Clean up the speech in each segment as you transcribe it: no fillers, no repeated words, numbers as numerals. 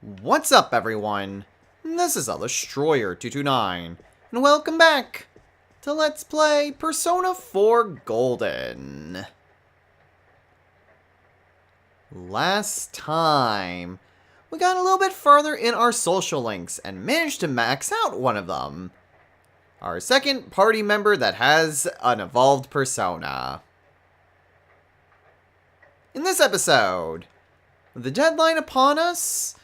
What's up, everyone? This is Destroyer229, and welcome back to Let's Play Persona 4 Golden. Last time, we got a little bit further in our social links and managed to max out one of them. Our second party member that has an evolved persona. In this episode, with the deadline upon us,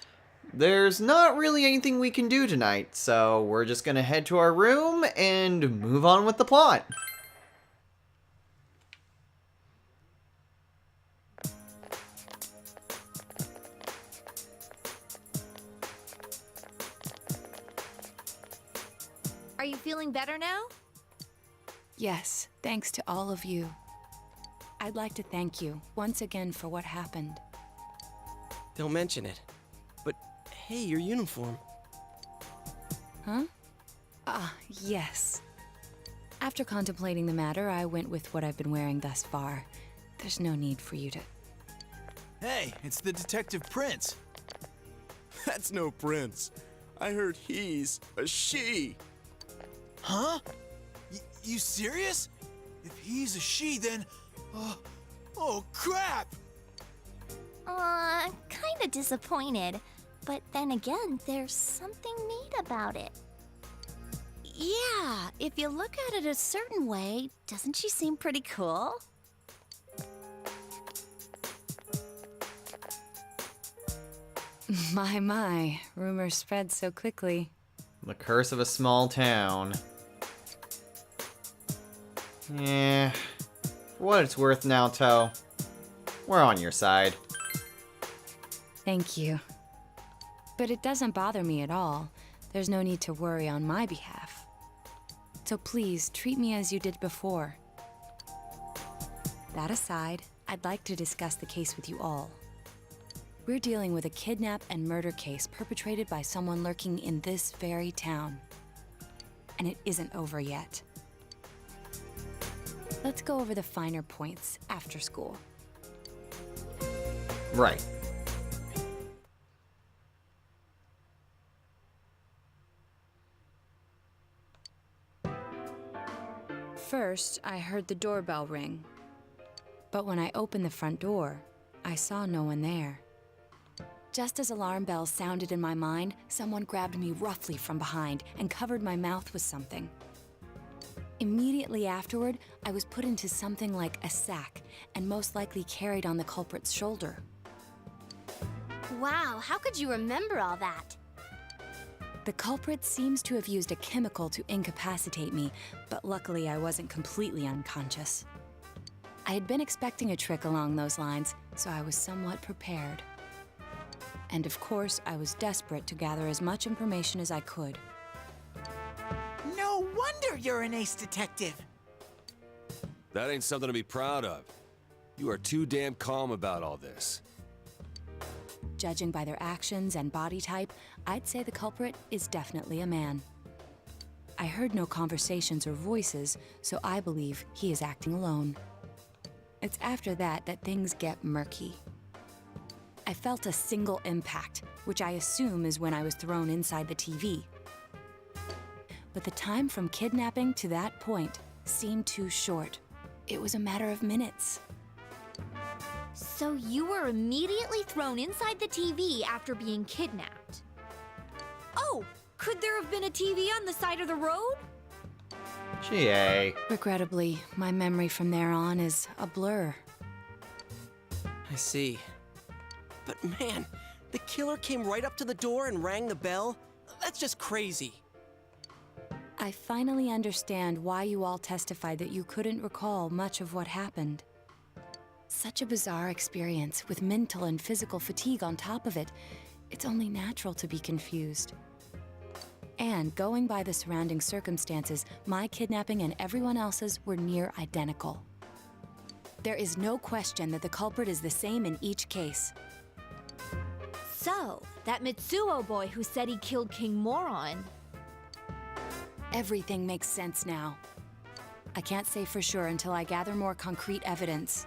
there's not really anything we can do tonight, so we're just gonna head to our room and move on with the plot. Are you feeling better now? Yes, thanks to all of you. I'd like to thank you once again for what happened. Don't mention it. But hey, your uniform. Huh? Yes. After contemplating the matter, I went with what I've been wearing thus far. There's no need for you to... Hey, it's the Detective Prince. That's no prince. I heard he's a she. Huh? You serious? If he's a she, then... oh, crap! Kinda disappointed. But then again, there's something neat about it. Yeah, if you look at it a certain way, doesn't she seem pretty cool? My, rumors spread so quickly. The curse of a small town. Yeah, for what it's worth, Naoto, we're on your side. Thank you. But it doesn't bother me at all. There's no need to worry on my behalf. So please, treat me as you did before. That aside, I'd like to discuss the case with you all. We're dealing with a kidnap and murder case perpetrated by someone lurking in this very town. And it isn't over yet. Let's go over the finer points after school. Right. First, I heard the doorbell ring. But when I opened the front door, I saw no one there. Just as alarm bells sounded in my mind, someone grabbed me roughly from behind and covered my mouth with something. Immediately afterward, I was put into something like a sack and most likely carried on the culprit's shoulder. Wow, how could you remember all that? The culprit seems to have used a chemical to incapacitate me, but luckily I wasn't completely unconscious. I had been expecting a trick along those lines, so I was somewhat prepared. And of course, I was desperate to gather as much information as I could. No wonder you're an ace detective. That ain't something to be proud of. You are too damn calm about all this. Judging by their actions and body type, I'd say the culprit is definitely a man. I heard no conversations or voices, so I believe he is acting alone. It's after that that things get murky. I felt a single impact, which I assume is when I was thrown inside the TV. But the time from kidnapping to that point seemed too short. It was a matter of minutes. So you were immediately thrown inside the TV after being kidnapped. Oh, could there have been a TV on the side of the road? GA. Regrettably, my memory from there on is a blur. I see. But man, the killer came right up to the door and rang the bell? That's just crazy. I finally understand why you all testified that you couldn't recall much of what happened. Such a bizarre experience, with mental and physical fatigue on top of it. It's only natural to be confused. And going by the surrounding circumstances, my kidnapping and everyone else's were near identical. There is no question that the culprit is the same in each case. So, that Mitsuo boy who said he killed King Moron. Everything makes sense now. I can't say for sure until I gather more concrete evidence.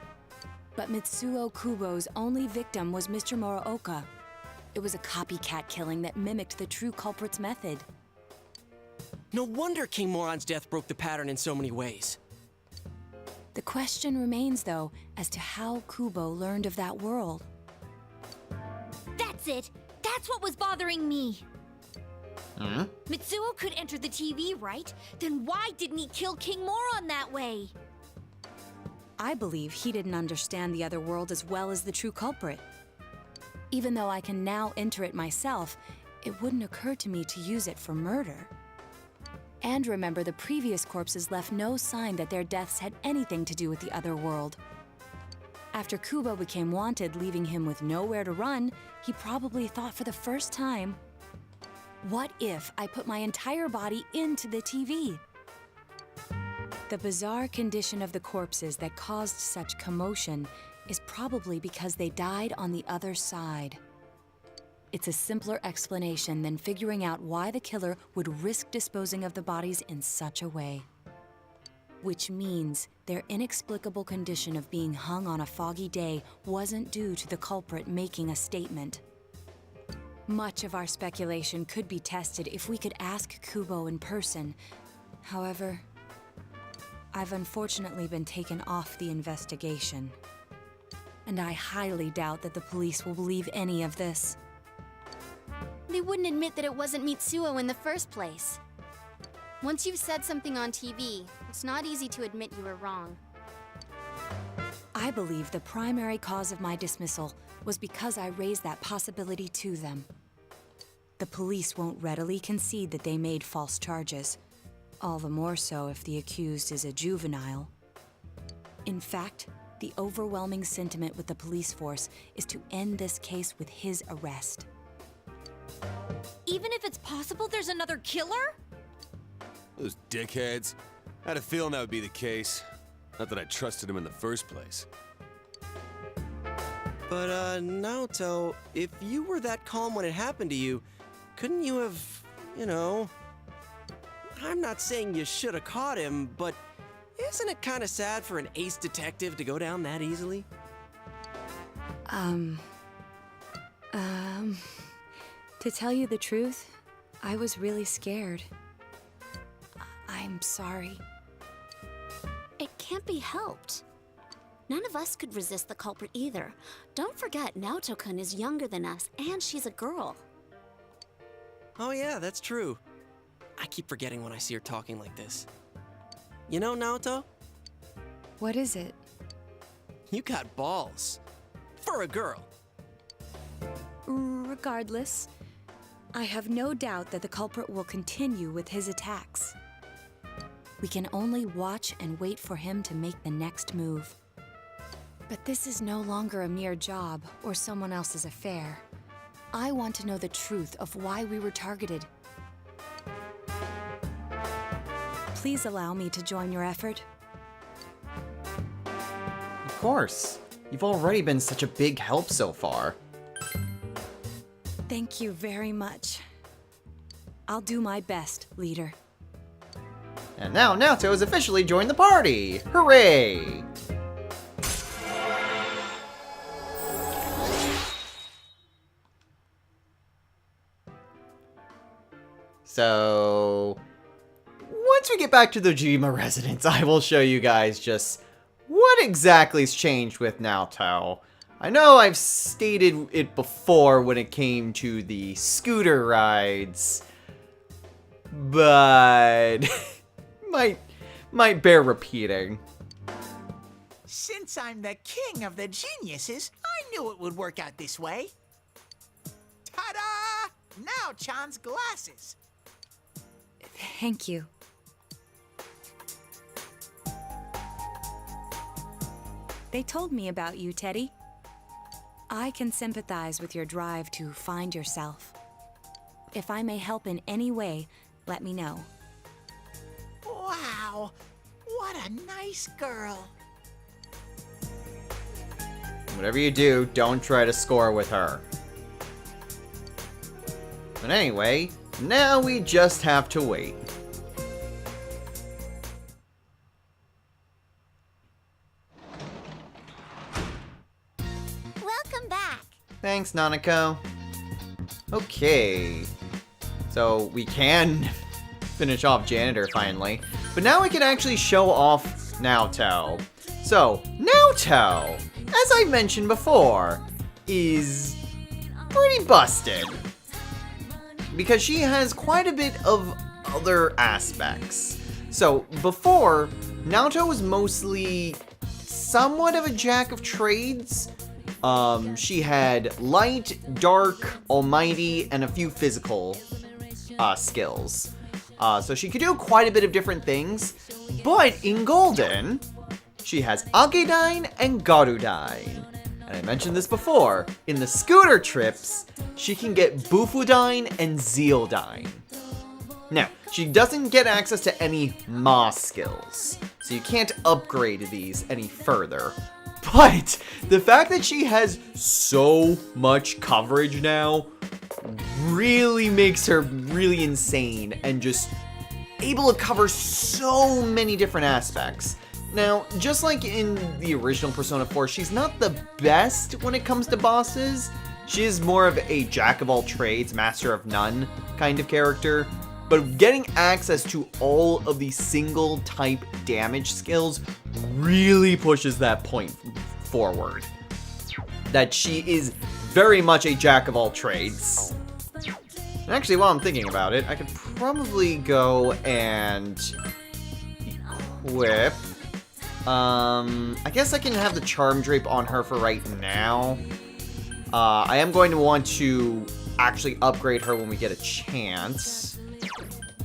But Mitsuo Kubo's only victim was Mr. Muraoka. It was a copycat killing that mimicked the true culprit's method. No wonder King Moron's death broke the pattern in so many ways. The question remains, though, as to how Kubo learned of that world. That's it! That's what was bothering me! Hmm? Mitsuo could enter the TV, right? Then why didn't he kill King Moron that way? I believe he didn't understand the other world as well as the true culprit. Even though I can now enter it myself, it wouldn't occur to me to use it for murder. And remember, the previous corpses left no sign that their deaths had anything to do with the other world. After Kubo became wanted, leaving him with nowhere to run, he probably thought for the first time, what if I put my entire body into the TV? The bizarre condition of the corpses that caused such commotion is probably because they died on the other side. It's a simpler explanation than figuring out why the killer would risk disposing of the bodies in such a way. Which means their inexplicable condition of being hung on a foggy day wasn't due to the culprit making a statement. Much of our speculation could be tested if we could ask Kubo in person. However, I've unfortunately been taken off the investigation. And I highly doubt that the police will believe any of this. They wouldn't admit that it wasn't Mitsuo in the first place. Once you've said something on TV, it's not easy to admit you were wrong. I believe the primary cause of my dismissal was because I raised that possibility to them. The police won't readily concede that they made false charges, all the more so if the accused is a juvenile. In fact, the overwhelming sentiment with the police force is to end this case with his arrest. Even if it's possible there's another killer? Those dickheads. I had a feeling that would be the case. Not that I trusted him in the first place. But, Naoto, if you were that calm when it happened to you, couldn't you have, I'm not saying you should have caught him, but isn't it kind of sad for an ace detective to go down that easily? To tell you the truth, I was really scared. I'm sorry. It can't be helped. None of us could resist the culprit either. Don't forget, Naoto-kun is younger than us, and she's a girl. Oh yeah, that's true. I keep forgetting when I see her talking like this. You know, Naoto, What is it? you got balls. For a girl. Regardless, I have no doubt that the culprit will continue with his attacks. We can only watch and wait for him to make the next move. But this is no longer a mere job or someone else's affair. I want to know the truth of why we were targeted. Please allow me to join your effort. Of course. You've already been such a big help so far. Thank you very much. I'll do my best, leader. And now Naoto has officially joined the party! Hooray! So, once we get back to the Jima residence, I will show you guys just what exactly's changed with Naoto. I know I've stated it before when it came to the scooter rides, but might bear repeating. Since I'm the king of the geniuses, I knew it would work out this way. Ta-da! Now Chan's glasses. Thank you. They told me about you, Teddy. I can sympathize with your drive to find yourself. If I may help in any way, let me know. Wow, what a nice girl. Whatever you do, don't try to score with her. But anyway, now we just have to wait. Welcome back. Thanks, Nanako. Okay. So we can finish off Janitor finally. But now we can actually show off Naoto. So, Naoto, as I mentioned before, is pretty busted. Because she has quite a bit of other aspects. So, before, Naoto was mostly somewhat of a jack of trades. She had light, dark, almighty, and a few physical skills. So she could do quite a bit of different things. But in Golden, she has Agedyne and Garudyne. And I mentioned this before. In the scooter trips, she can get Bufudyne and Zealdyne. Now, she doesn't get access to any Ma skills, so you can't upgrade these any further. But the fact that she has so much coverage now really makes her really insane and just able to cover so many different aspects. Now, just like in the original Persona 4, she's not the best when it comes to bosses. She is more of a jack of all trades, master of none kind of character. But getting access to all of the single type damage skills really pushes that point forward. That she is very much a jack of all trades. And actually, while I'm thinking about it, I could probably go and equip. I guess I can have the Charm Drape on her for right now. I am going to want to actually upgrade her when we get a chance.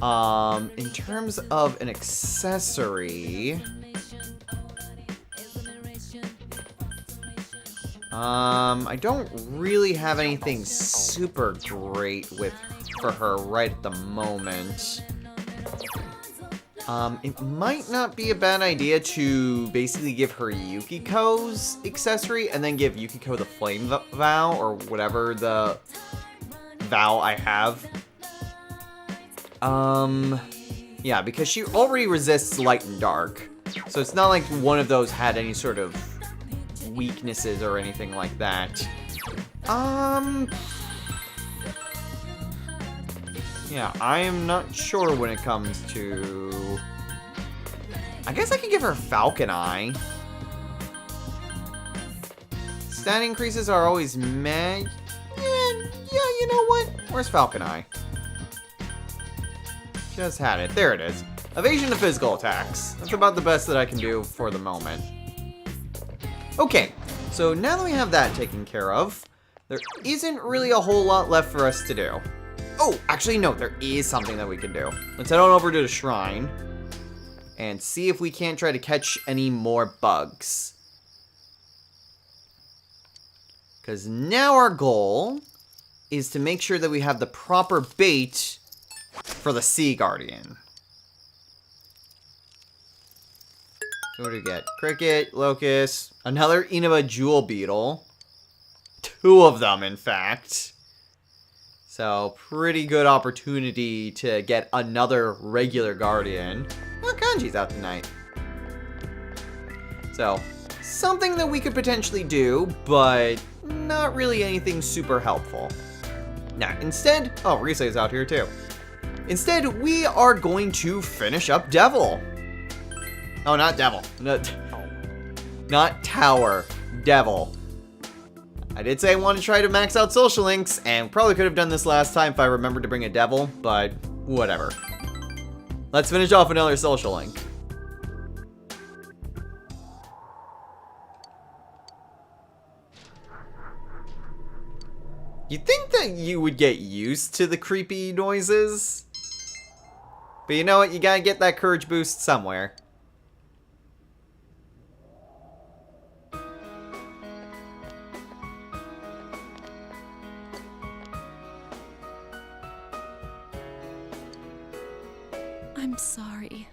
In terms of an accessory, I don't really have anything super great for her right at the moment. It might not be a bad idea to basically give her Yukiko's accessory and then give Yukiko the Flame Vow or whatever the vow I have. Yeah, because she already resists light and dark. So it's not like one of those had any sort of weaknesses or anything like that. Yeah, I am not sure when it comes to... I guess I could give her Falcon Eye. Stat increases are always meh. Yeah, you know what? Where's Falcon Eye? Just had it. There it is. Evasion to physical attacks. That's about the best that I can do for the moment. Okay, so now that we have that taken care of, there isn't really a whole lot left for us to do. Oh, actually, no, there is something that we can do. Let's head on over to the shrine and see if we can't try to catch any more bugs. Because now our goal is to make sure that we have the proper bait for the Sea Guardian. So what do we get? Cricket, Locust, another Inaba Jewel Beetle. 2 of them, in fact. So, pretty good opportunity to get another regular Guardian. Oh, Kanji's out tonight. So, something that we could potentially do, but not really anything super helpful. Now, instead... Oh, Risei's out here, too. Instead, we are going to finish up Devil. Oh, not Devil. Not Tower. Devil. I did say I wanted to try to max out social links, and probably could have done this last time if I remembered to bring a Devil, but whatever. Let's finish off another social link. You'd think that you would get used to the creepy noises. But you know what? You gotta get that courage boost somewhere. I'm sorry.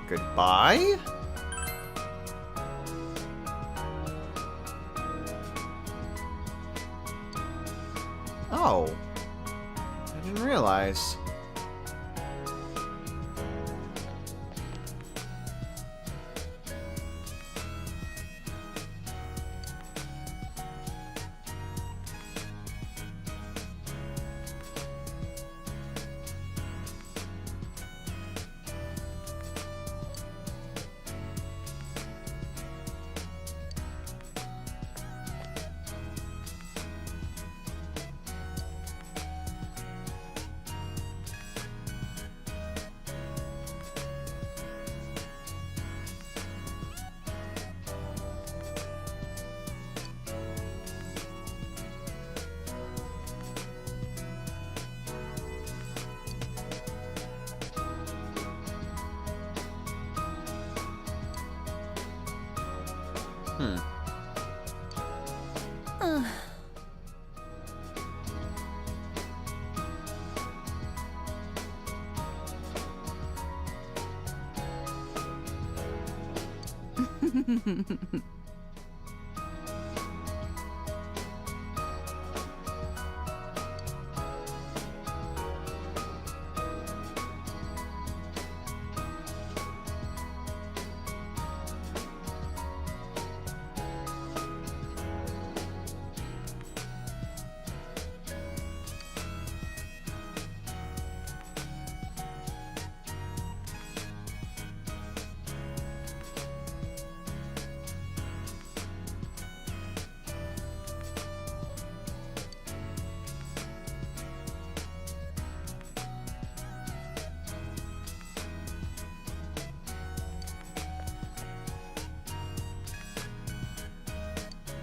Goodbye? Oh. I didn't realize.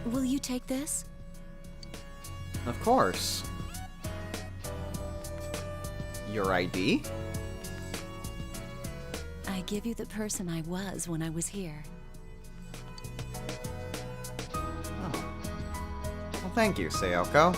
Will you take this? Of course. Your ID? I give you the person I was when I was here. Oh. Well, thank you, Sayoko.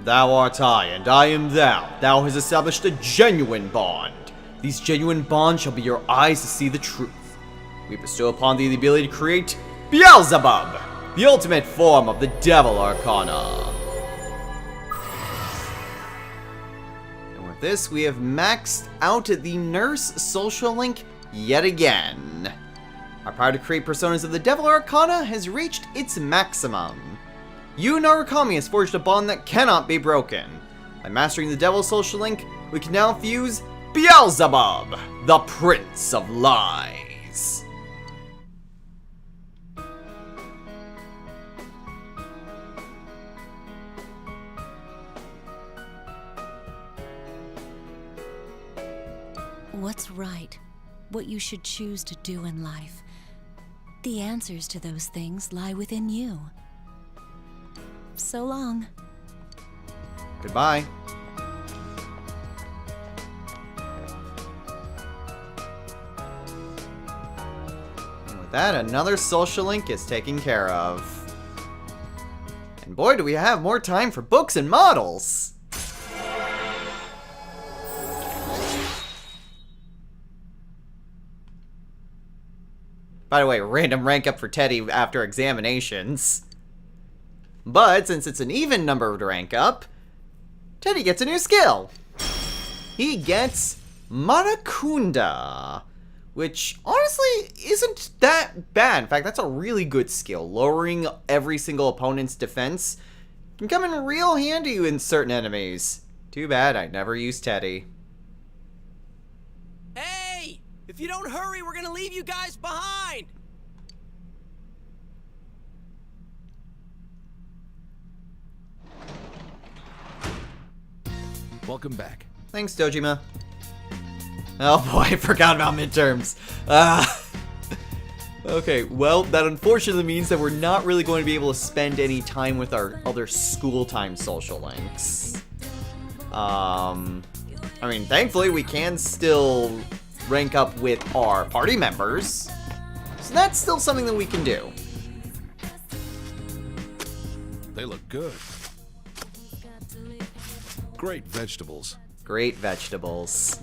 Thou art I, and I am thou. Thou hast established a genuine bond. These genuine bonds shall be your eyes to see the truth. We bestow upon thee the ability to create Beelzebub, the ultimate form of the Devil Arcana. And with this, we have maxed out the Nurse social link yet again. Our power to create personas of the Devil Arcana has reached its maximum. You, Narukami, has forged a bond that cannot be broken. By mastering the Devil social link, we can now fuse Beelzebub, the Prince of Lies. What's right? What you should choose to do in life? The answers to those things lie within you. So long. Goodbye. And with that, another social link is taken care of. And boy, do we have more time for books and models! By the way, random rank up for Teddy after examinations. But since it's an even numbered rank up, Teddy gets a new skill. He gets Marakunda, which honestly isn't that bad. In fact, that's a really good skill. Lowering every single opponent's defense can come in real handy in certain enemies. Too bad I never used Teddy. Hey! If you don't hurry, we're gonna leave you guys behind! Welcome back. Thanks, Dojima. Oh boy, I forgot about midterms. Okay, well, that unfortunately means that we're not really going to be able to spend any time with our other school time social links. I mean, thankfully, we can still rank up with our party members. So that's still something that we can do. They look good. Great vegetables. Great vegetables.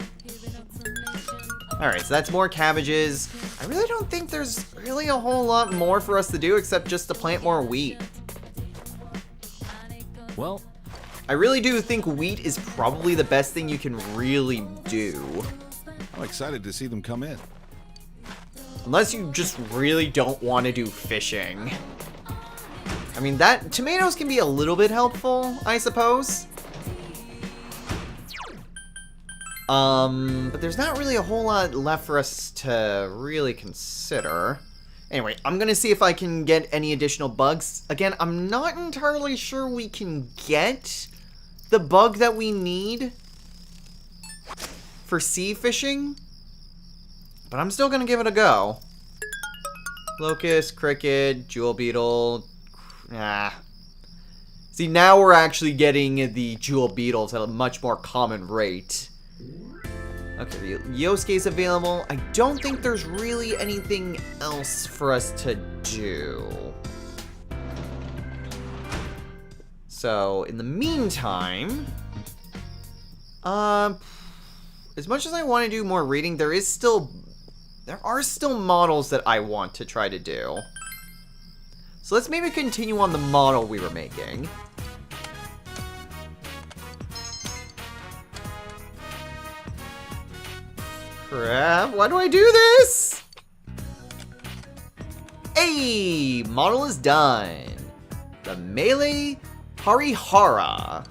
Alright, so that's more cabbages. I really don't think there's really a whole lot more for us to do except just to plant more wheat. Well, I really do think wheat is probably the best thing you can really do. I'm excited to see them come in. Unless you just really don't want to do fishing. I mean, that tomatoes can be a little bit helpful, I suppose. But there's not really a whole lot left for us to really consider. Anyway, I'm gonna see if I can get any additional bugs. Again, I'm not entirely sure we can get the bug that we need for sea fishing, but I'm still gonna give it a go. Locust, cricket, jewel beetle. Ah. See, now we're actually getting the jewel beetles at a much more common rate. Okay, Yosuke's available. I don't think there's really anything else for us to do. So, in the meantime, as much as I want to do more reading, there are still models that I want to try to do. So let's maybe continue on the model we were making. Crap, why do I do this? Hey, model is done. The Melee Harihara.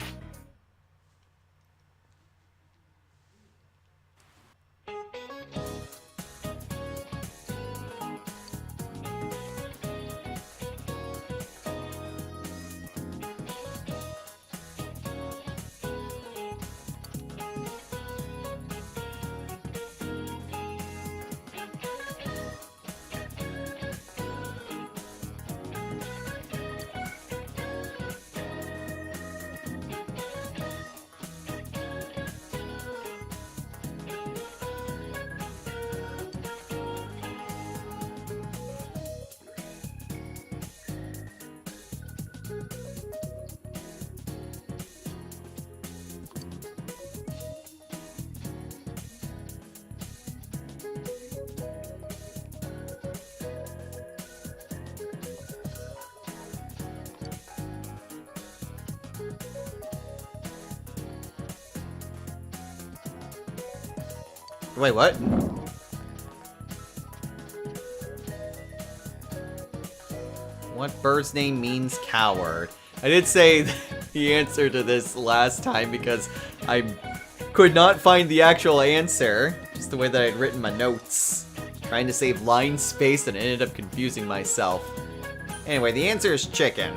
Wait, what? What bird's name means coward? I did say the answer to this last time because I could not find the actual answer. Just the way that I'd written my notes. Trying to save line space and ended up confusing myself. Anyway, the answer is chicken.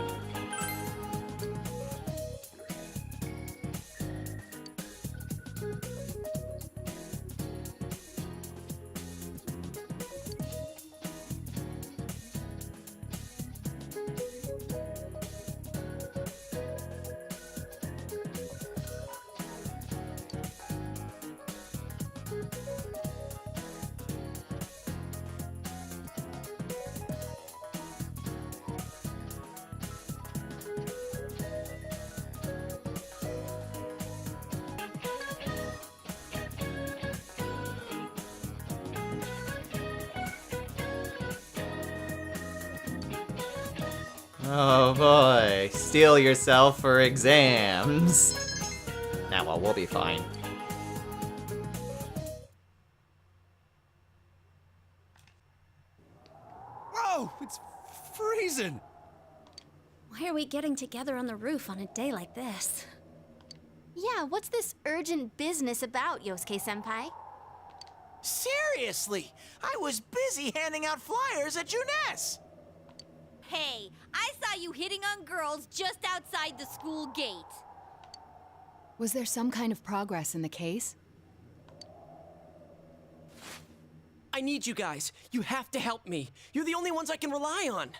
Oh boy, steel yourself for exams. Nah, well, we'll be fine. Whoa, it's freezing. Why are we getting together on the roof on a day like this? Yeah, what's this urgent business about, Yosuke-senpai? Seriously, I was busy handing out flyers at Junes. Hey, I saw you hitting on girls just outside the school gate. Was there some kind of progress in the case? I need you guys. You have to help me. You're the only ones I can rely on.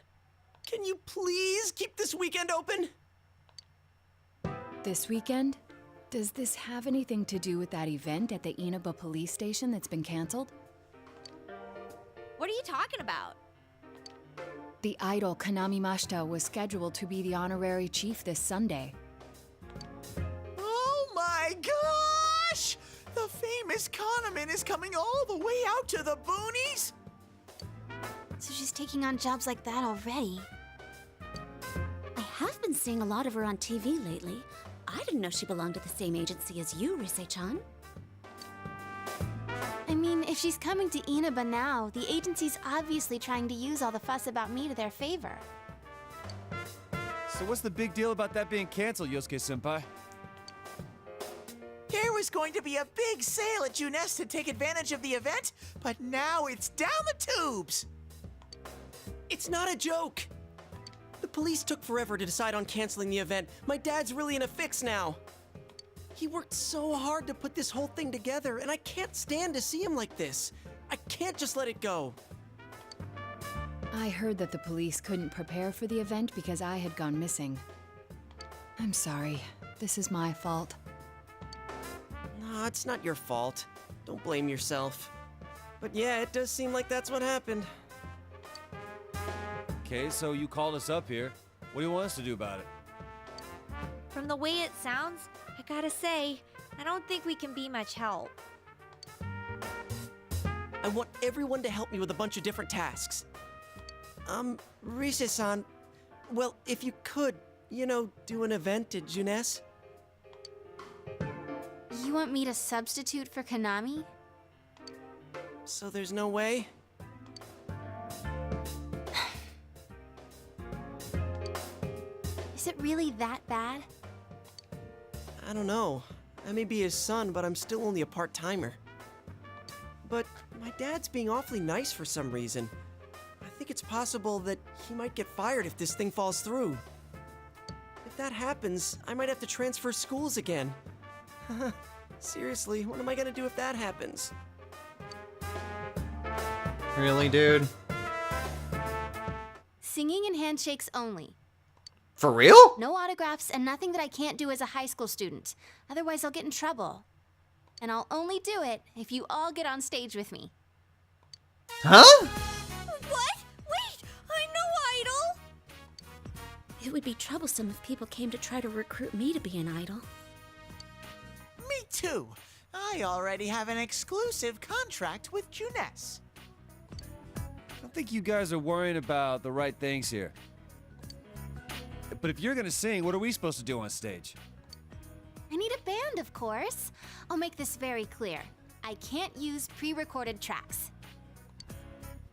Can you please keep this weekend open? This weekend? Does this have anything to do with that event at the Inaba police station that's been canceled? What are you talking about? The idol Kanami Mashita was scheduled to be the honorary chief this Sunday. Oh my gosh! The famous Kahneman is coming all the way out to the boonies? So she's taking on jobs like that already. I have been seeing a lot of her on TV lately. I didn't know she belonged to the same agency as you, Rise-chan. I mean, if she's coming to Inaba now, the agency's obviously trying to use all the fuss about me to their favor. So what's the big deal about that being canceled, Yosuke-senpai? There was going to be a big sale at Junes to take advantage of the event, but now it's down the tubes. It's not a joke. The police took forever to decide on canceling the event. My dad's really in a fix now. He worked so hard to put this whole thing together, and I can't stand to see him like this. I can't just let it go. I heard that the police couldn't prepare for the event because I had gone missing. I'm sorry. This is my fault. No, it's not your fault. Don't blame yourself. But yeah, it does seem like that's what happened. Okay, so you called us up here. What do you want us to do about it? From the way it sounds, I gotta say, I don't think we can be much help. I want everyone to help me with a bunch of different tasks. Rise-san, well, if you could, do an event at Junes? You want me to substitute for Konami? So there's no way? Is it really that bad? I don't know. I may be his son, but I'm still only a part-timer. But my dad's being awfully nice for some reason. I think it's possible that he might get fired if this thing falls through. If that happens, I might have to transfer schools again. Seriously, what am I gonna do if that happens? Really, dude? Singing and handshakes only. For real? No autographs and nothing that I can't do as a high school student. Otherwise, I'll get in trouble. And I'll only do it if you all get on stage with me. Huh? What? Wait! I'm no idol! It would be troublesome if people came to try to recruit me to be an idol. Me too. I already have an exclusive contract with Junes. I don't think you guys are worrying about the right things here. But if you're gonna sing, what are we supposed to do on stage? I need a band, of course. I'll make this very clear. I can't use pre-recorded tracks.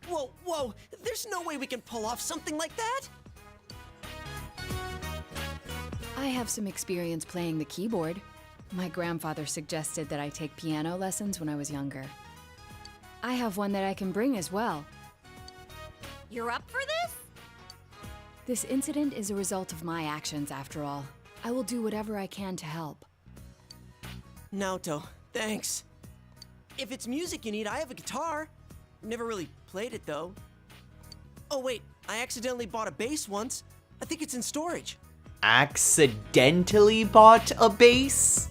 Whoa, there's no way we can pull off something like that! I have some experience playing the keyboard. My grandfather suggested that I take piano lessons when I was younger. I have one that I can bring as well. You're up for this? This incident is a result of my actions, after all. I will do whatever I can to help. Naoto, thanks. If it's music you need, I have a guitar. Never really played it, though. Oh, wait, I accidentally bought a bass once. I think it's in storage. Accidentally bought a bass?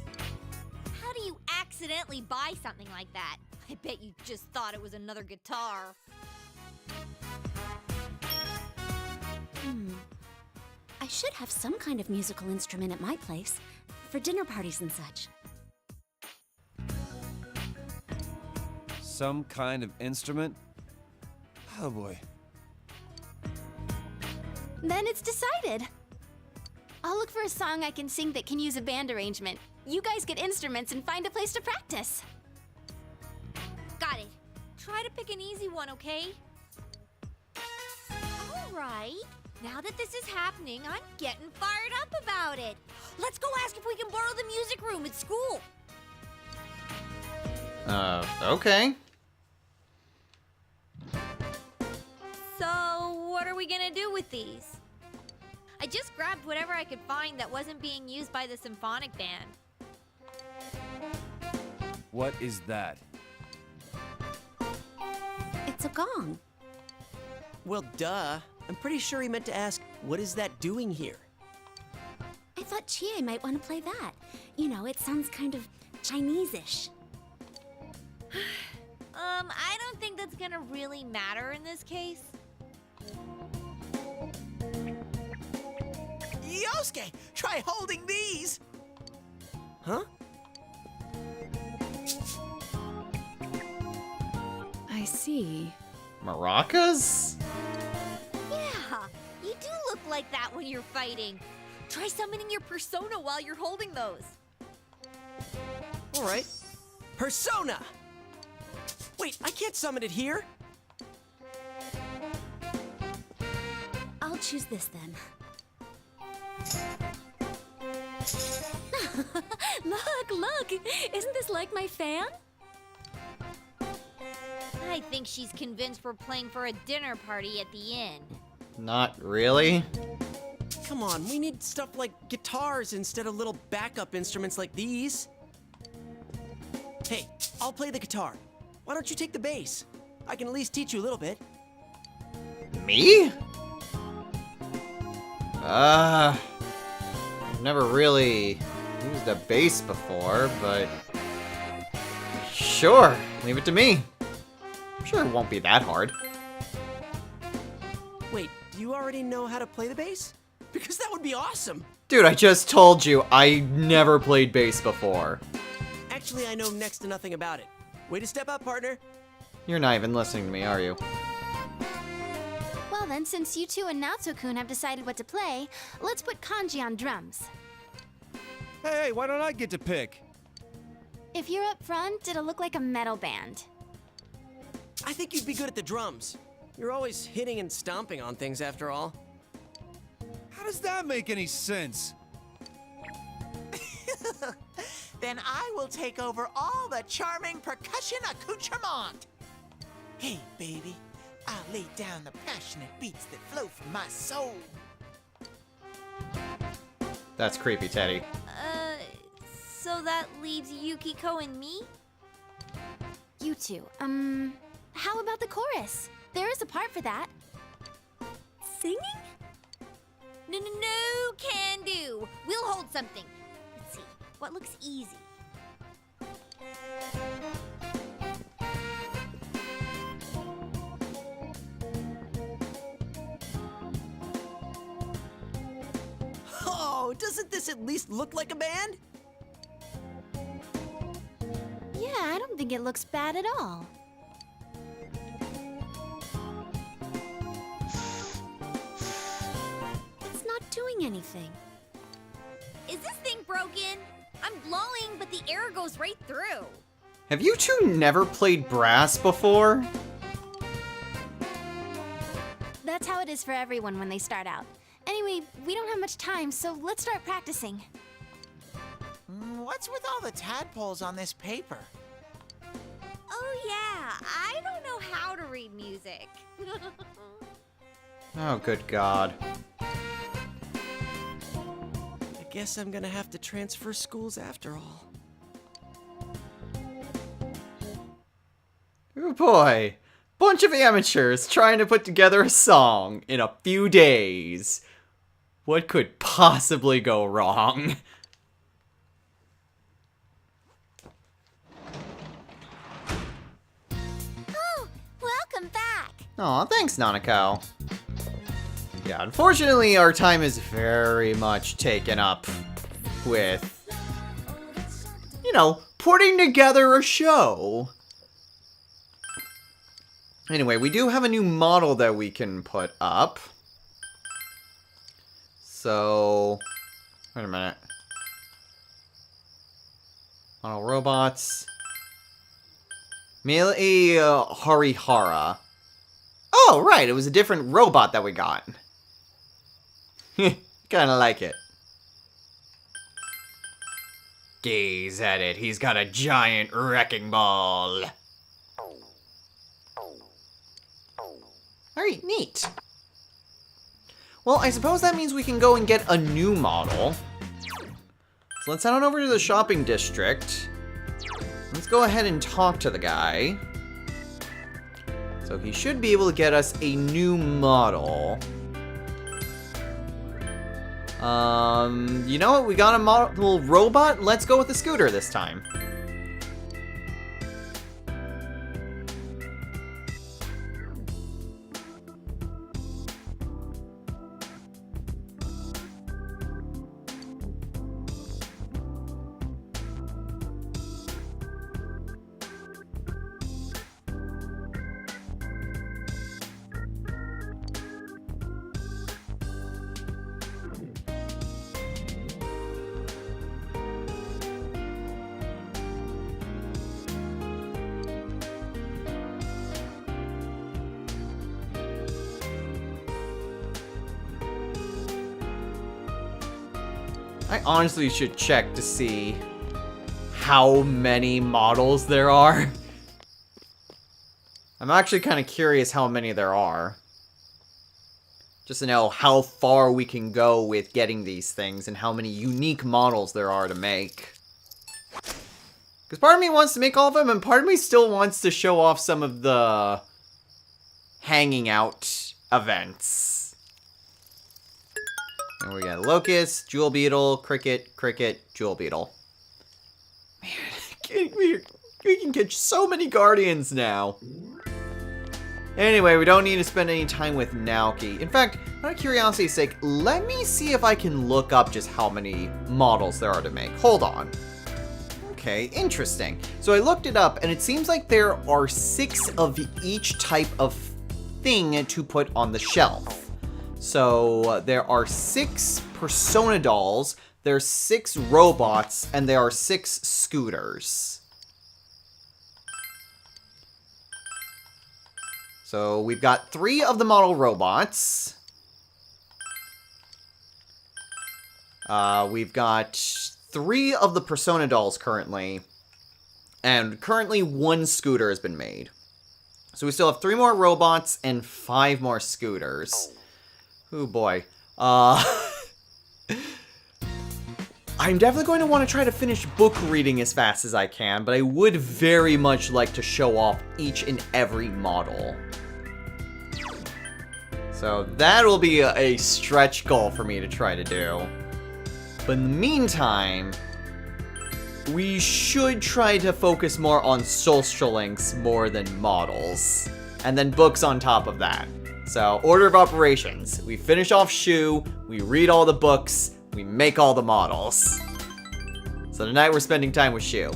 How do you accidentally buy something like that? I bet you just thought it was another guitar. I should have some kind of musical instrument at my place, for dinner parties and such. Some kind of instrument? Oh boy. Then it's decided. I'll look for a song I can sing that can use a band arrangement. You guys get instruments and find a place to practice. Got it. Try to pick an easy one, okay? All right. Now that this is happening, I'm getting fired up about it. Let's go ask if we can borrow the music room at school. Okay. So, what are we gonna do with these? I just grabbed whatever I could find that wasn't being used by the symphonic band. What is that? It's a gong. Well, duh. I'm pretty sure he meant to ask, what is that doing here? I thought Chie might want to play that. You know, it sounds kind of Chinese-ish. I don't think that's gonna really matter in this case. Yosuke, try holding these! Huh? I see. Maracas? Yeah, you do look like that when you're fighting. Try summoning your persona while you're holding those. All right. Persona! Wait, I can't summon it here. I'll choose this then. Look! Isn't this like my fan? I think she's convinced we're playing for a dinner party at the inn. Not really. Come on, we need stuff like guitars instead of little backup instruments like these. Hey, I'll play the guitar. Why don't you take the bass? I can at least teach you a little bit. Me? I've never really used a bass before, but sure, leave it to me. I'm sure it won't be that hard. Wait, do you already know how to play the bass? Because that would be awesome! Dude, I just told you I never played bass before. Actually, I know next to nothing about it. Way to step up, partner. You're not even listening to me, are you? Well then, since you two and Naoto-kun have decided what to play, let's put Kanji on drums. Hey, why don't I get to pick? If you're up front, it'll look like a metal band. I think you'd be good at the drums. You're always hitting and stomping on things after all. How does that make any sense? Then I will take over all the charming percussion accoutrement. Hey, baby, I'll lay down the passionate beats that flow from my soul. That's creepy, Teddy. So that leaves Yukiko and me? You two, how about the chorus? There is a part for that. Singing? No, can do. We'll hold something. Let's see, what looks easy? Oh, doesn't this at least look like a band? Yeah, I don't think it looks bad at all. It's not doing anything. Is this thing broken? I'm blowing, but the air goes right through. Have you two never played brass before? That's how it is for everyone when they start out. Anyway, we don't have much time, so let's start practicing. What's with all the tadpoles on this paper? Oh yeah, I don't know how to read music. Oh, good God. I guess I'm gonna have to transfer schools after all. Oh boy. Bunch of amateurs trying to put together a song in a few days. What could possibly go wrong? Oh, welcome back. Aw, thanks, Nanako. Yeah, unfortunately, our time is very much taken up with, you know, putting together a show. Anyway, we do have a new model that we can put up. So, wait a minute. Model robots. Melee Harihara. Oh, right, it was a different robot that we got. Kinda like it. Gaze at it, he's got a giant wrecking ball. Alright, neat. Well, I suppose that means we can go and get a new model. So let's head on over to the shopping district. Let's go ahead and talk to the guy. So he should be able to get us a new model. You know what? We got a model robot. Let's go with the scooter this time. I honestly should check to see how many models there are. I'm actually kind of curious how many there are. Just to know how far we can go with getting these things and how many unique models there are to make. Because part of me wants to make all of them, and part of me still wants to show off some of the hanging out events. And we got Locust, Jewel Beetle, Cricket, Jewel Beetle. Man, we can catch so many Guardians now. Anyway, we don't need to spend any time with Naoki. In fact, out of curiosity's sake, let me see if I can look up just how many models there are to make. Hold on. Okay, interesting. So I looked it up, and it seems like there are 6 of each type of thing to put on the shelf. So there are 6 Persona dolls, there's 6 robots, and there are 6 scooters. So we've got 3 of the model robots. We've got 3 of the Persona dolls currently. And currently 1 scooter has been made. So we still have 3 more robots and 5 more scooters. Oh boy. I'm definitely going to want to try to finish book reading as fast as I can, but I would very much like to show off each and every model. So that will be a stretch goal for me to try to do. But in the meantime, we should try to focus more on social links more than models. And then books on top of that. So, order of operations. We finish off Shu, we read all the books, we make all the models. So tonight we're spending time with Shu.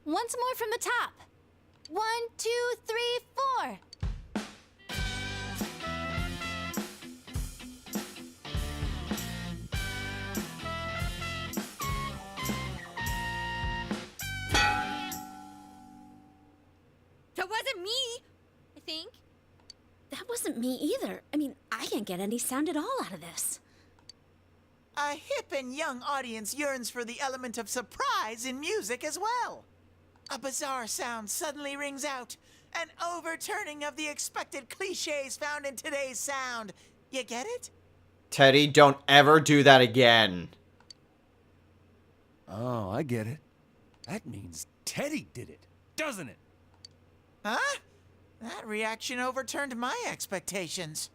Once more from the top. 1, 2, 3, 4. That wasn't me, I think. That wasn't me either. I mean, I can't get any sound at all out of this. A hip and young audience yearns for the element of surprise in music as well. A bizarre sound suddenly rings out, an overturning of the expected cliches found in today's sound. You get it? Teddy, don't ever do that again. Oh, I get it. That means Teddy did it, doesn't it? Huh? That reaction overturned my expectations.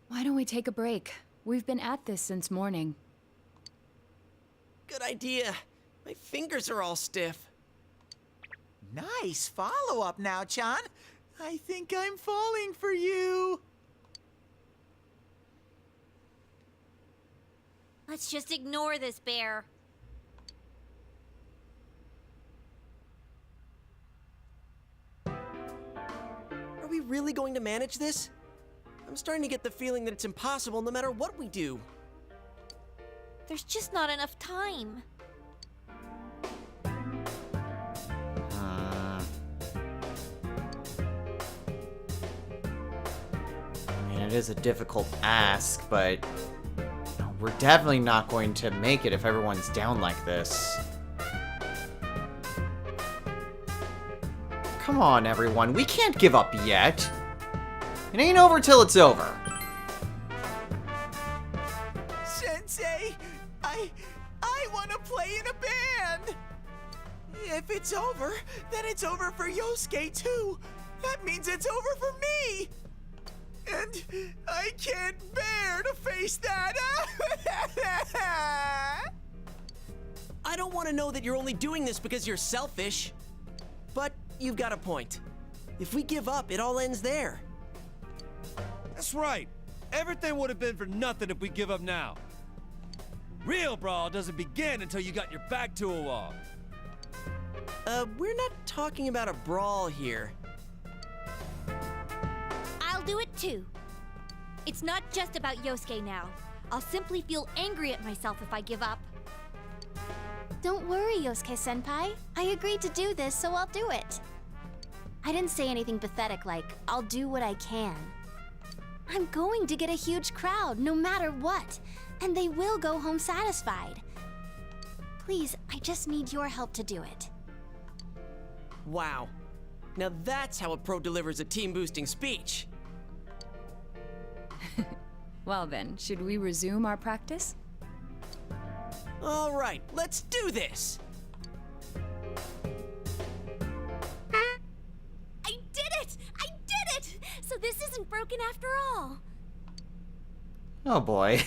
Why don't we take a break? We've been at this since morning. Good idea. My fingers are all stiff. Nice follow-up now, Chan. I think I'm falling for you. Let's just ignore this bear. Are we really going to manage this? I'm starting to get the feeling that it's impossible no matter what we do. There's just not enough time. I mean, it is a difficult ask, but we're definitely not going to make it if everyone's down like this. Come on, everyone. We can't give up yet. It ain't over till it's over. Sensei, I want to play in a band. If it's over, then it's over for Yosuke too. That means it's over for me. And I can't bear to face that. I don't want to know that you're only doing this because you're selfish. But you've got a point. If we give up, it all ends there. That's right. Everything would have been for nothing if we give up now. Real brawl doesn't begin until you got your back to a wall. We're not talking about a brawl here. I'll do it too. It's not just about Yosuke now. I'll simply feel angry at myself if I give up. Don't worry, Yosuke-senpai. I agreed to do this, so I'll do it. I didn't say anything pathetic like, I'll do what I can. I'm going to get a huge crowd, no matter what, and they will go home satisfied. Please, I just need your help to do it. Wow. Now that's how a pro delivers a team-boosting speech. Well then, should we resume our practice? All right, let's do this. I did it! I did it! So this isn't broken after all. Oh boy.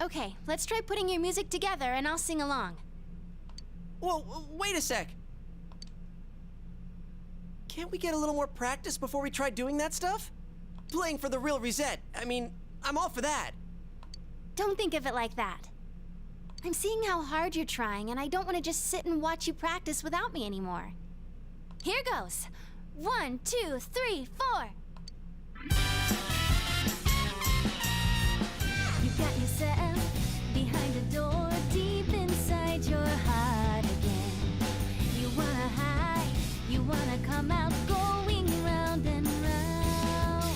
Okay, let's try putting your music together and I'll sing along. Whoa, wait a sec. Can't we get a little more practice before we try doing that stuff? Playing for the real Reset. I mean, I'm all for that. Don't think of it like that. I'm seeing how hard you're trying, and I don't want to just sit and watch you practice without me anymore. Here goes. 1, 2, 3, 4. You got yourself behind a door deep inside your heart again. You wanna hide, you wanna come out, going round and round.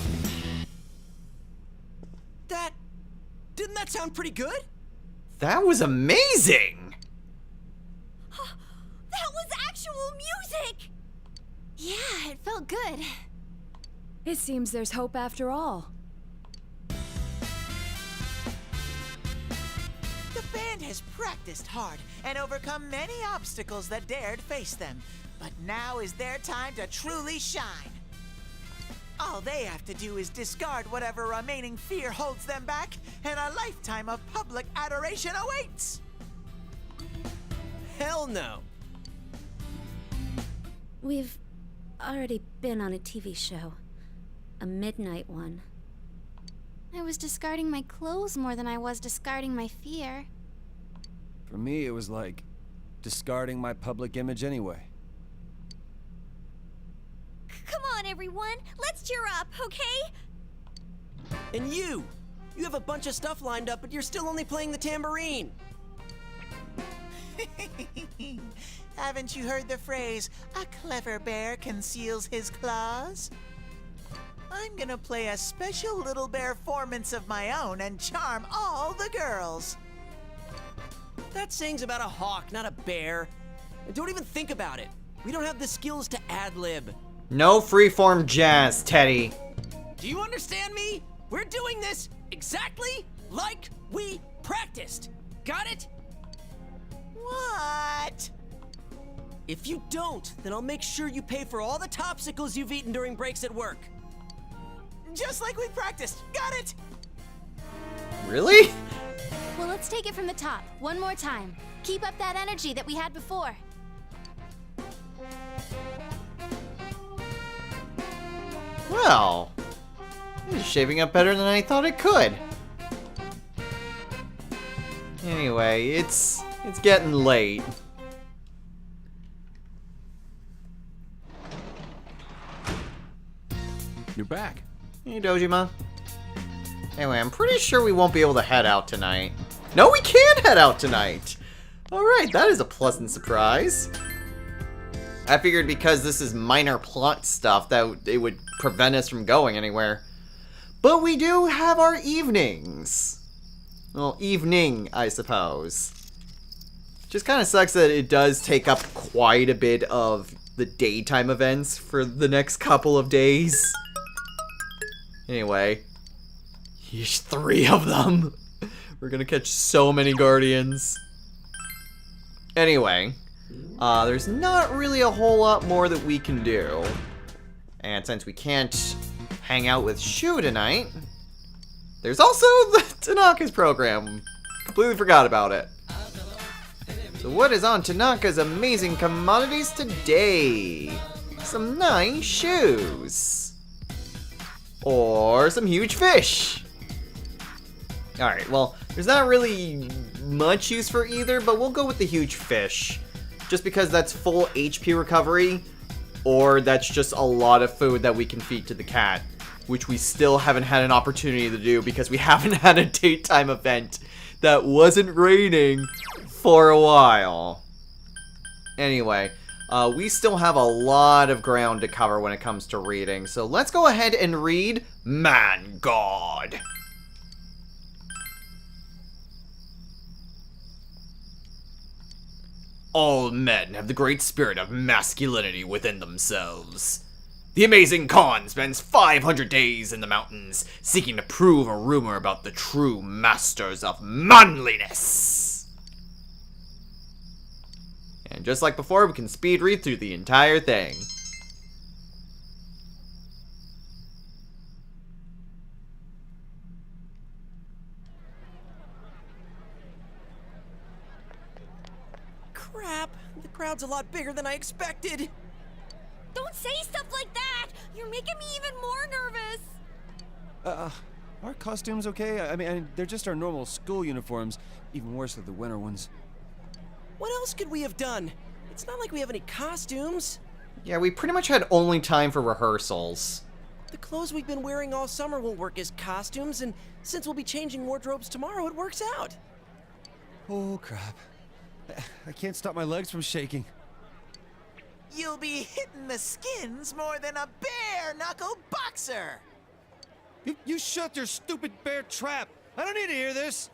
Didn't that sound pretty good? That was amazing! That was actual music! Yeah, it felt good. It seems there's hope after all. The band has practiced hard and overcome many obstacles that dared face them. But now is their time to truly shine. All they have to do is discard whatever remaining fear holds them back, and a lifetime of public adoration awaits! Hell no. We've already been on a TV show. A midnight one. I was discarding my clothes more than I was discarding my fear. For me, it was like discarding my public image anyway. Come on, everyone. Let's cheer up, okay? And you have a bunch of stuff lined up, but you're still only playing the tambourine. Haven't you heard the phrase, a clever bear conceals his claws? I'm gonna play a special little bear performance of my own and charm all the girls. That saying's about a hawk, not a bear. And don't even think about it. We don't have the skills to ad-lib. No freeform jazz, Teddy. Do you understand me? We're doing this exactly like we practiced. Got it? What? If you don't, then I'll make sure you pay for all the topsicles you've eaten during breaks at work. Just like we practiced. Got it? Really? Well, let's take it from the top, one more time. Keep up that energy that we had before. Well, this is shaping up better than I thought it could. Anyway, it's getting late. You're back. Hey, Dojima. Anyway, I'm pretty sure we won't be able to head out tonight. No, we can head out tonight! Alright, that is a pleasant surprise. I figured because this is minor plot stuff that it would prevent us from going anywhere. But we do have our evenings. Well, evening, I suppose. Just kind of sucks that it does take up quite a bit of the daytime events for the next couple of days. Anyway. Yeesh, 3 of them. We're gonna catch so many guardians. Anyway. There's not really a whole lot more that we can do. And since we can't hang out with Shu tonight, there's also the Tanaka's program. Completely forgot about it. So what is on Tanaka's amazing commodities today? Some nice shoes. Or some huge fish. Alright, well, there's not really much use for either, but we'll go with the huge fish. Just because that's full HP recovery, or that's just a lot of food that we can feed to the cat. Which we still haven't had an opportunity to do because we haven't had a daytime event that wasn't raining for a while. Anyway, we still have a lot of ground to cover when it comes to reading, so let's go ahead and read Man God. All men have the great spirit of masculinity within themselves. The amazing Khan spends 500 days in the mountains seeking to prove a rumor about the true masters of manliness. And just like before, we can speed read through the entire thing. Crap, the crowd's a lot bigger than I expected. Don't say stuff like that! You're making me even more nervous! Are costumes okay? I mean, they're just our normal school uniforms. Even worse than the winter ones. What else could we have done? It's not like we have any costumes. Yeah, we pretty much had only time for rehearsals. The clothes we've been wearing all summer won't work as costumes, and since we'll be changing wardrobes tomorrow, it works out. Oh, crap. I can't stop my legs from shaking. You'll be hitting the skins more than a bare-knuckle boxer! You shut your stupid bear trap! I don't need to hear this!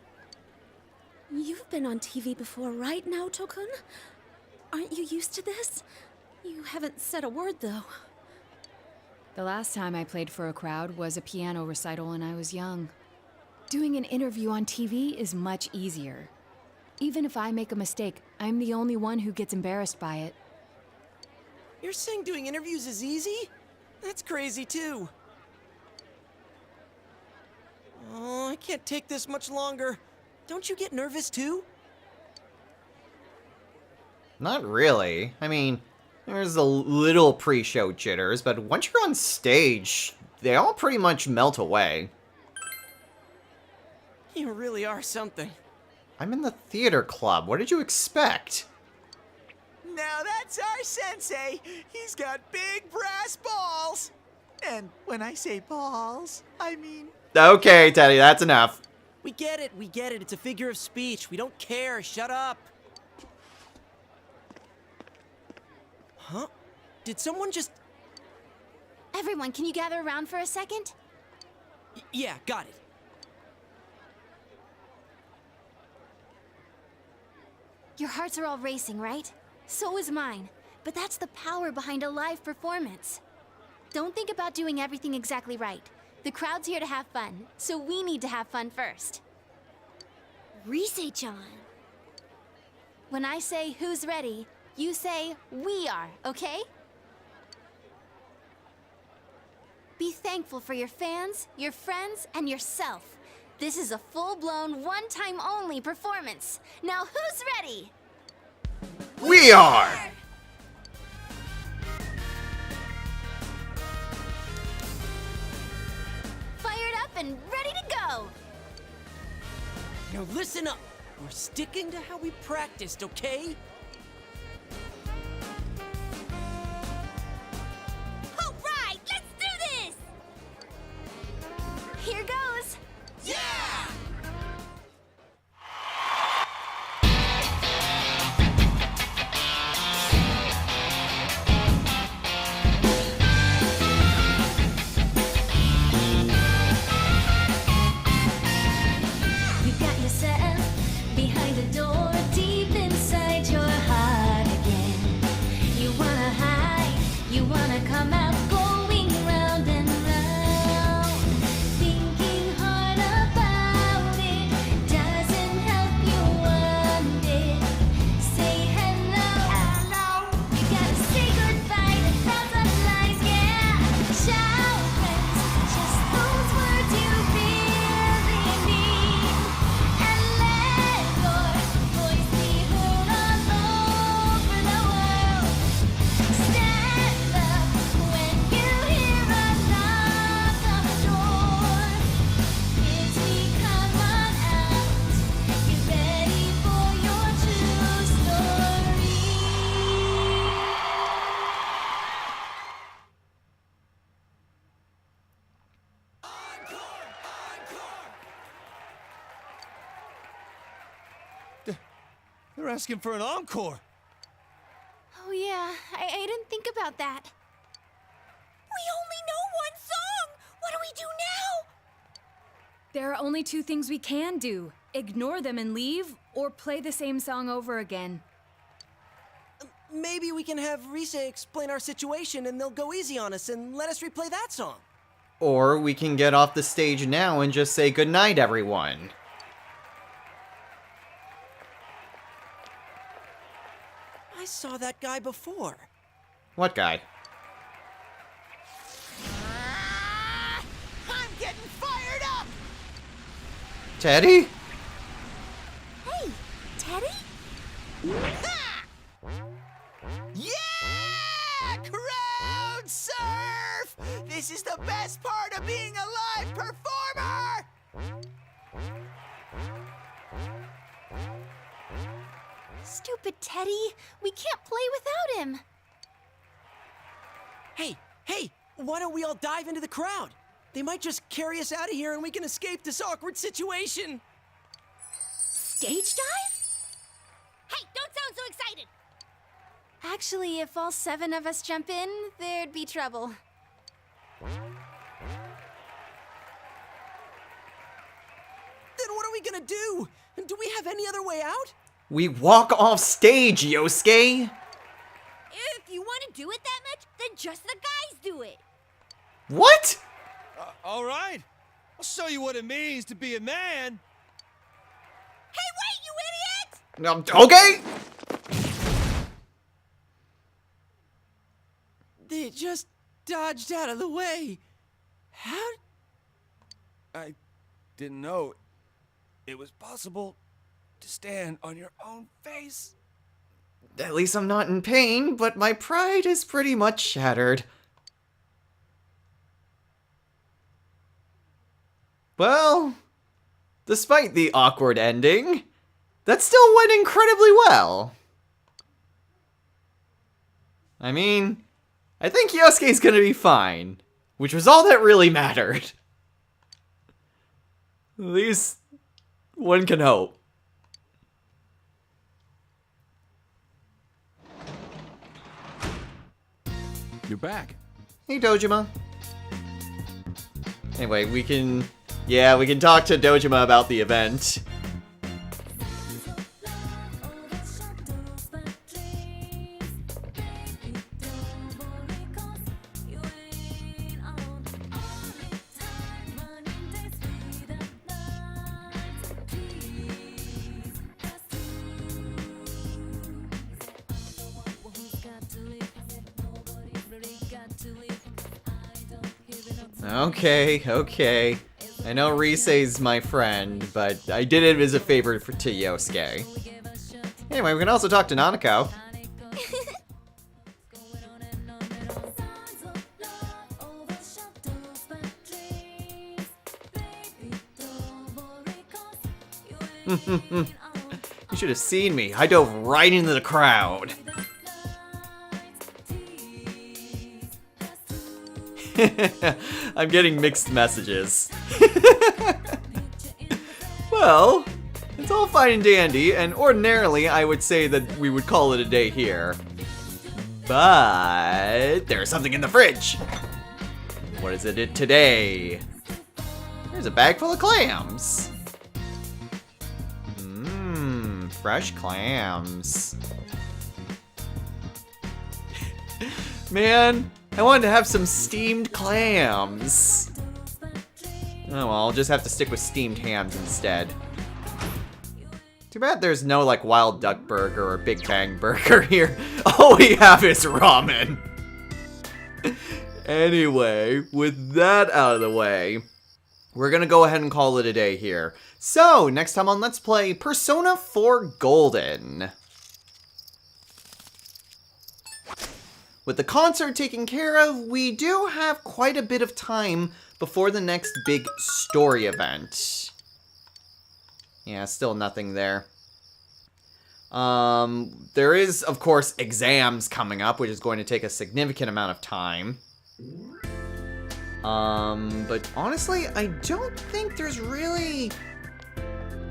You've been on TV before, right, Naoto-kun? Aren't you used to this? You haven't said a word, though. The last time I played for a crowd was a piano recital when I was young. Doing an interview on TV is much easier. Even if I make a mistake, I'm the only one who gets embarrassed by it. You're saying doing interviews is easy? That's crazy, too. Oh, I can't take this much longer. Don't you get nervous, too? Not really. I mean, there's a little pre-show jitters, but once you're on stage, they all pretty much melt away. You really are something. I'm in the theater club. What did you expect? Now that's our sensei. He's got big brass balls. And when I say balls, I mean... Okay, Teddy, that's enough. We get it, It's a figure of speech. We don't care. Shut up. Huh? Did someone just... Everyone, can you gather around for a second? Yeah, got it. Your hearts are all racing, right? So is mine. But that's the power behind a live performance. Don't think about doing everything exactly right. The crowd's here to have fun, so we need to have fun first. Rise-chan. When I say who's ready, you say we are, okay? Be thankful for your fans, your friends, and yourself. This is a full-blown, one-time only performance. Now who's ready? We are! Fired up and ready to go! Now listen up. We're sticking to how we practiced, okay? All right, let's do this! Here goes! Yeah! You got yourself behind a door deep inside your heart again. You wanna hide, you wanna come out going round and round. Thinking hard about it doesn't help you one bit. Say hello, you gotta say goodbye to thousands of lies, yeah. Shout friends, just those words you really mean. And let your voice be heard all over the world. Stand up when you hear a knock on the door. Kids, we come on out. Get ready for your true story. They're asking for an encore! Oh yeah, I didn't think about that. We only know one song! What do we do now? There are only two things we can do. Ignore them and leave, or play the same song over again. maybe we can have Risa explain our situation and they'll go easy on us and let us replay that song. Or we can get off the stage now and just say goodnight, everyone. I saw that guy before. What guy? I'm getting fired up! Teddy? Hey, Teddy? Ha! Yeah! Crowd surf! This is the best part of being a live performer! Stupid Teddy. We can't play without him. Hey, why don't we all dive into the crowd? They might just carry us out of here and we can escape this awkward situation. Stage dive? Hey, don't sound so excited! Actually, if all 7 of us jump in, there'd be trouble. Then what are we gonna do? Do we have any other way out? We walk off stage, Yosuke! If you want to do it that much, then just the guys do it. What? All right. I'll show you what it means to be a man. Hey, wait, you idiot! Okay! They just dodged out of the way. How? I didn't know it was possible to stand on your own face. At least I'm not in pain, but my pride is pretty much shattered. Well, despite the awkward ending, that still went incredibly well. I mean, I think Yosuke's gonna be fine, which was all that really mattered. At least one can hope. You're back. Hey, Dojima. Anyway, we can talk to Dojima about the event. Okay. I know Rise's my friend, but I did it as a favor to Yosuke. Anyway, we can also talk to Nanako. You should have seen me. I dove right into the crowd. I'm getting mixed messages. Well, it's all fine and dandy, and ordinarily I would say that we would call it a day here. But there's something in the fridge. What is it today? There's a bag full of clams. Mmm, fresh clams. Man, I wanted to have some steamed clams. Oh well, I'll just have to stick with steamed hams instead. Too bad there's no like Wild Duck Burger or Big Bang Burger here. All we have is ramen. Anyway, with that out of the way, we're gonna go ahead and call it a day here. So, next time on Let's Play Persona 4 Golden. With the concert taken care of, we do have quite a bit of time before the next big story event. Yeah, still nothing there. There is, of course, exams coming up, which is going to take a significant amount of time. But honestly, I don't think there's really...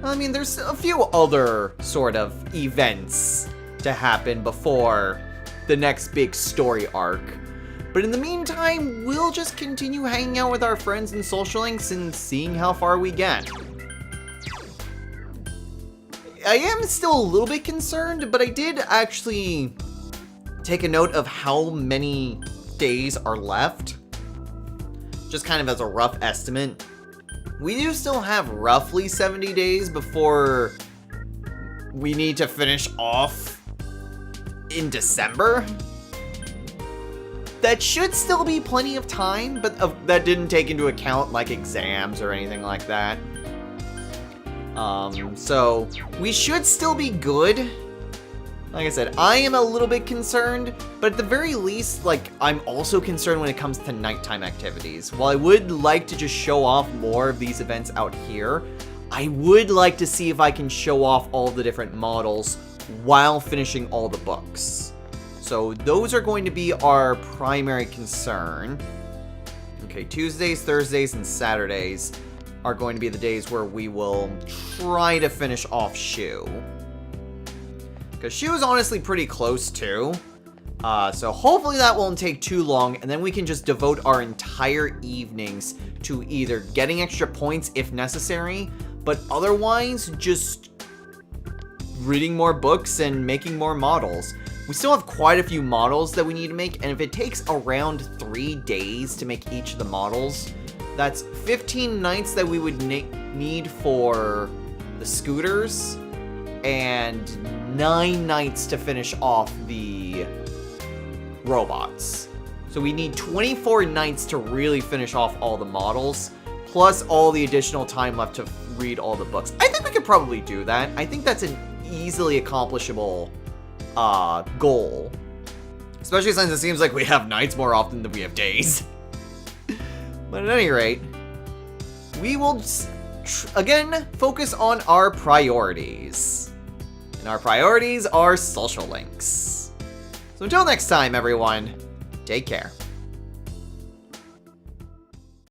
I mean, there's a few other sort of events to happen before the next big story arc. But in the meantime, we'll just continue hanging out with our friends in Social Links and seeing how far we get. I am still a little bit concerned, but I did actually take a note of how many days are left. Just kind of as a rough estimate. We do still have roughly 70 days before we need to finish off in December. That should still be plenty of time, but that didn't take into account like exams or anything like that. So we should still be good. Like I said, I am a little bit concerned, but at the very least, like, I'm also concerned when it comes to nighttime activities. While I would like to just show off more of these events out here, I would like to see if I can show off all the different models while finishing all the books. So those are going to be our primary concern. Okay, Tuesdays, Thursdays, and Saturdays are going to be the days where we will try to finish off Shu. Because Shu is honestly pretty close too. So hopefully that won't take too long, and then we can just devote our entire evenings to either getting extra points if necessary, but otherwise just reading more books and making more models. We still have quite a few models that we need to make, and if it takes around 3 days to make each of the models, that's 15 nights that we would need for the scooters, and 9 nights to finish off the robots. So we need 24 nights to really finish off all the models, plus all the additional time left to read all the books. I think we could probably do that. I think that's an easily accomplishable goal. Especially since it seems like we have nights more often than we have days. But at any rate, we will again focus on our priorities. And our priorities are social links. So until next time, everyone, take care.